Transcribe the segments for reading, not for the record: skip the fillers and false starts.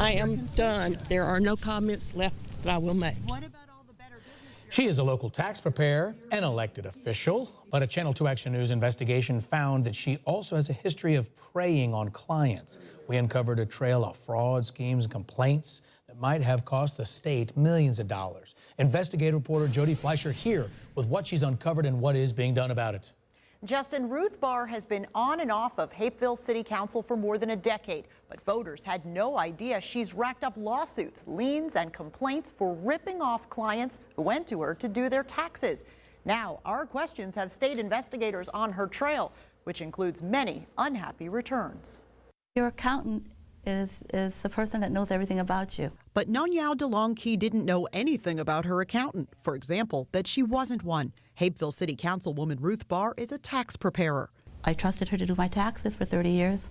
I am done. There are no comments left that I will make. What about all the Better Business Bureau? She is a local tax preparer, an elected official, but a Channel 2 Action News investigation found that she also has a history of preying on clients. We uncovered a trail of fraud, schemes, and complaints that might have cost the state millions of dollars. Investigative reporter Jody Fleischer here with what she's uncovered and what is being done about it. Justin, Ruth Barr has been on and off of Hapeville City Council for more than a decade, but voters had no idea she's racked up lawsuits, liens, and complaints for ripping off clients who went to her to do their taxes. Now, our questions have state investigators on her trail, which includes many unhappy returns. Your accountant is the person that knows everything about you. But Nonyao DeLongkey didn't know anything about her accountant. For example, that she wasn't one. Hapeville City Councilwoman Ruth Barr is a tax preparer. I trusted her to do my taxes for 30 years,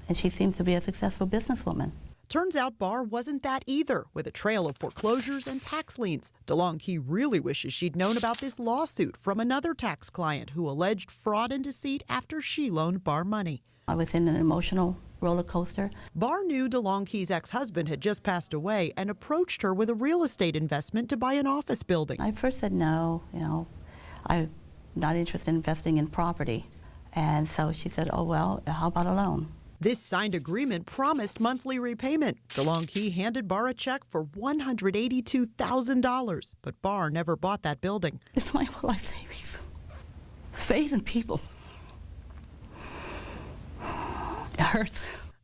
and she seems to be a successful businesswoman. Turns out Barr wasn't that either, with a trail of foreclosures and tax liens. DeLongkey really wishes she'd known about this lawsuit from another tax client who alleged fraud and deceit after she loaned Barr money. I was in an emotional roller coaster. Barr knew DeLongkey's ex-husband had just passed away and approached her with a real estate investment to buy an office building. I first said no, I'm not interested in investing in property. And so she said, oh, well, how about a loan? This signed agreement promised monthly repayment. DeLongkey handed Barr a check for $182,000, but Barr never bought that building. It's my whole life savings. Faith in people. It hurts.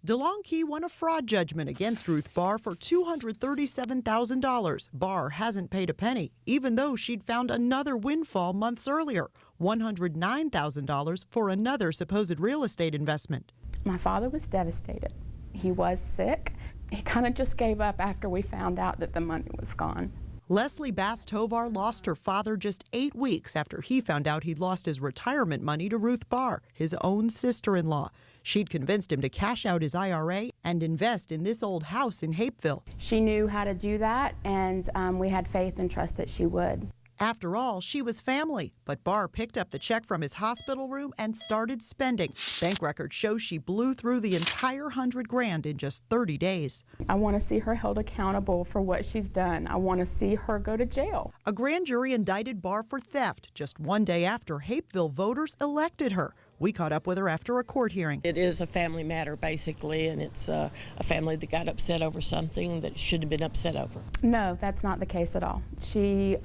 DeLongkey won a fraud judgment against Ruth Barr for $237,000. Barr hasn't paid a penny, even though she'd found another windfall months earlier, $109,000 for another supposed real estate investment. My father was devastated. He was sick. He kind of just gave up after we found out that the money was gone. Leslie Bass-Tovar lost her father just 8 weeks after he found out he'd lost his retirement money to Ruth Barr, his own sister-in-law. She'd convinced him to cash out his IRA and invest in this old house in Hapeville. She knew how to do that, and we had faith and trust that she would. After all, she was family, but Barr picked up the check from his hospital room and started spending. Bank records show she blew through the entire $100,000 in just 30 days. I want to see her held accountable for what she's done. I want to see her go to jail. A grand jury indicted Barr for theft just one day after Hapeville voters elected her. We caught up with her after a court hearing. It is a family matter, basically, and it's a family that got upset over something that shouldn't have been upset over. No, that's not the case at all. She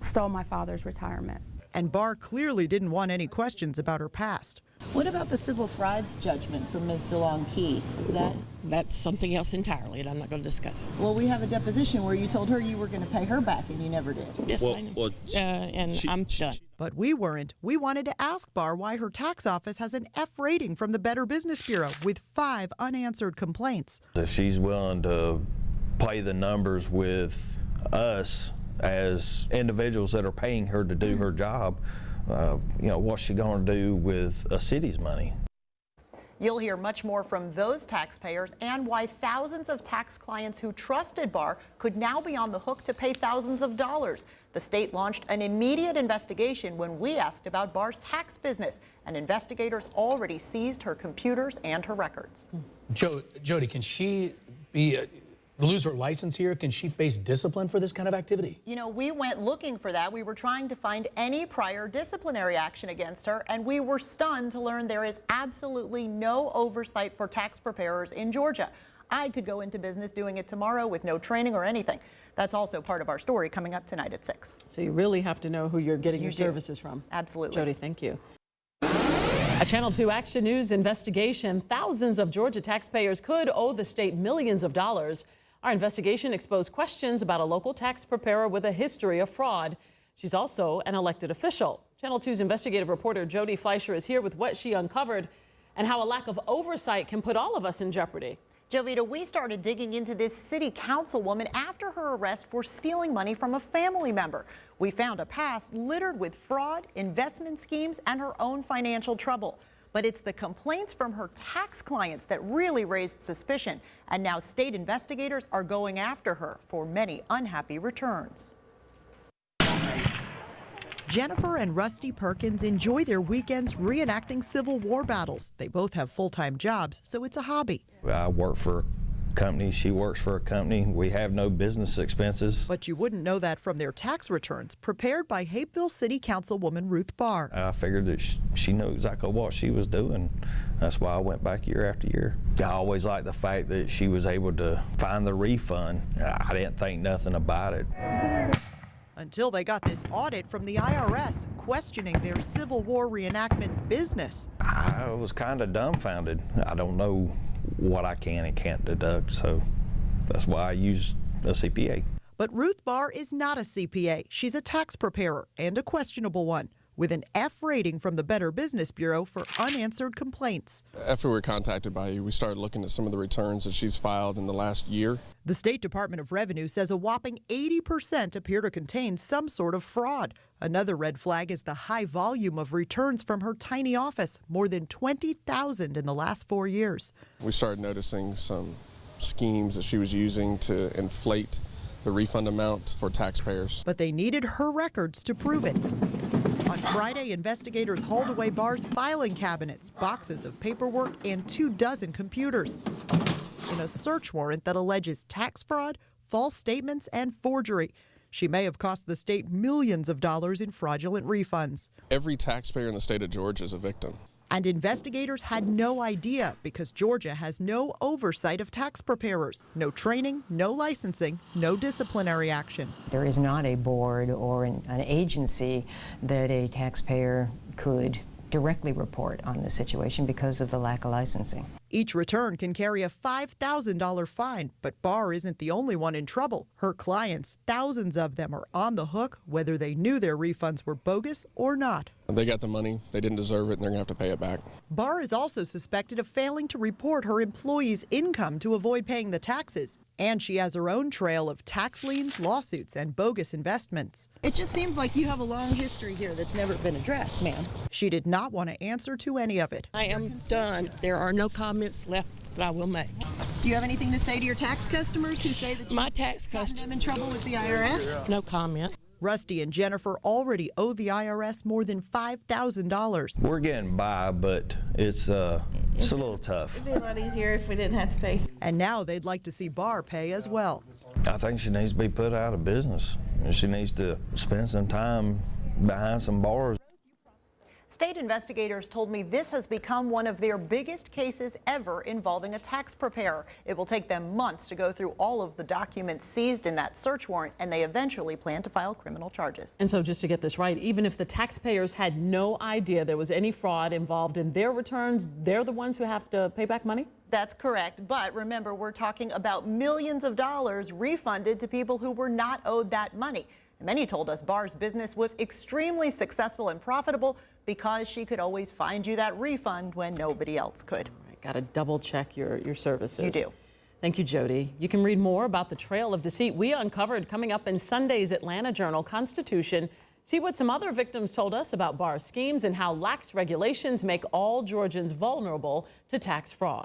stole my father's retirement. And Barr clearly didn't want any questions about her past. What about the civil fraud judgment from Ms. DeLongkey? That's something else entirely, and I'm not going to discuss it. Well, we have a deposition where you told her you were going to pay her back, and you never did. Yes, I know. I'm done. But we weren't. We wanted to ask Barr why her tax office has an F rating from the Better Business Bureau with 5 unanswered complaints. If she's willing to play the numbers with us as individuals that are paying her to do her job, what's she going to do with a city's money? You'll hear much more from those taxpayers and why thousands of tax clients who trusted Barr could now be on the hook to pay thousands of dollars. The state launched an immediate investigation when we asked about Barr's tax business, and investigators already seized her computers and her records. Jody, can she lose her license here? Can she face discipline for this kind of activity? We went looking for that. We were trying to find any prior disciplinary action against her, and we were stunned to learn there is absolutely no oversight for tax preparers in Georgia. I could go into business doing it tomorrow with no training or anything. That's also part of our story coming up tonight at 6. So you really have to know who you're getting your services from. Absolutely. Jody, thank you. A Channel 2 Action News investigation. Thousands of Georgia taxpayers could owe the state millions of dollars. Our investigation exposed questions about a local tax preparer with a history of fraud. She's also an elected official. Channel 2's investigative reporter Jody Fleischer is here with what she uncovered and how a lack of oversight can put all of us in jeopardy. Jovita, we started digging into this city councilwoman after her arrest for stealing money from a family member. We found a past littered with fraud, investment schemes, and her own financial trouble. But it's the complaints from her tax clients that really raised suspicion, and now state investigators are going after her for many unhappy returns. Jennifer and Rusty Perkins enjoy their weekends reenacting Civil War battles. They both have full-time jobs, so it's a hobby. I work for a company. She works for a company. We have no business expenses. But you wouldn't know that from their tax returns prepared by Hapeville City Councilwoman Ruth Barr. I figured that she knew exactly what she was doing. That's why I went back year after year. I always liked the fact that she was able to find the refund. I didn't think nothing about it. Until they got this audit from the IRS questioning their Civil War reenactment business. I was kind of dumbfounded. I don't know what I can and can't deduct, so that's why I use a CPA. But Ruth Barr is not a CPA. She's a tax preparer, and a questionable one, with an F rating from the Better Business Bureau for unanswered complaints. After we were contacted by you, we started looking at some of the returns that she's filed in the last year. The State Department of Revenue says a whopping 80% appear to contain some sort of fraud. Another red flag is the high volume of returns from her tiny office, more than 20,000 in the last 4 years. We started noticing some schemes that she was using to inflate the refund amount for taxpayers. But they needed her records to prove it. On Friday, investigators hauled away Barr's filing cabinets, boxes of paperwork, and 24 computers in a search warrant that alleges tax fraud, false statements, and forgery. She may have cost the state millions of dollars in fraudulent refunds. Every taxpayer in the state of Georgia is a victim. And investigators had no idea because Georgia has no oversight of tax preparers. No training, no licensing, no disciplinary action. There is not a board or an agency that a taxpayer could directly report on the situation because of the lack of licensing. Each return can carry a $5,000 fine, but Barr isn't the only one in trouble. Her clients, thousands of them, are on the hook whether they knew their refunds were bogus or not. They got the money, they didn't deserve it, and they're going to have to pay it back. Barr is also suspected of failing to report her employees' income to avoid paying the taxes. And she has her own trail of tax liens, lawsuits, and bogus investments. It just seems like you have a long history here that's never been addressed, ma'am. She did not want to answer to any of it. I am done. There are no comments left that I will make. Do you have anything to say to your tax customers who say that My tax gotten customers, them in trouble with the IRS? no comment. Rusty and Jennifer already owe the IRS more than $5,000. We're getting by, but it's a little tough. It'd be a lot easier if we didn't have to pay. And now they'd like to see Barr pay as well. I think she needs to be put out of business. And she needs to spend some time behind some bars. State investigators told me this has become one of their biggest cases ever involving a tax preparer. It will take them months to go through all of the documents seized in that search warrant, and they eventually plan to file criminal charges. And so just to get this right, even if the taxpayers had no idea there was any fraud involved in their returns, they're the ones who have to pay back money? That's correct. But remember, we're talking about millions of dollars refunded to people who were not owed that money. Many told us Barr's business was extremely successful and profitable because she could always find you that refund when nobody else could. All right, got to double check your services. You do. Thank you, Jody. You can read more about the trail of deceit we uncovered coming up in Sunday's Atlanta Journal-Constitution. See what some other victims told us about Barr's schemes and how lax regulations make all Georgians vulnerable to tax fraud.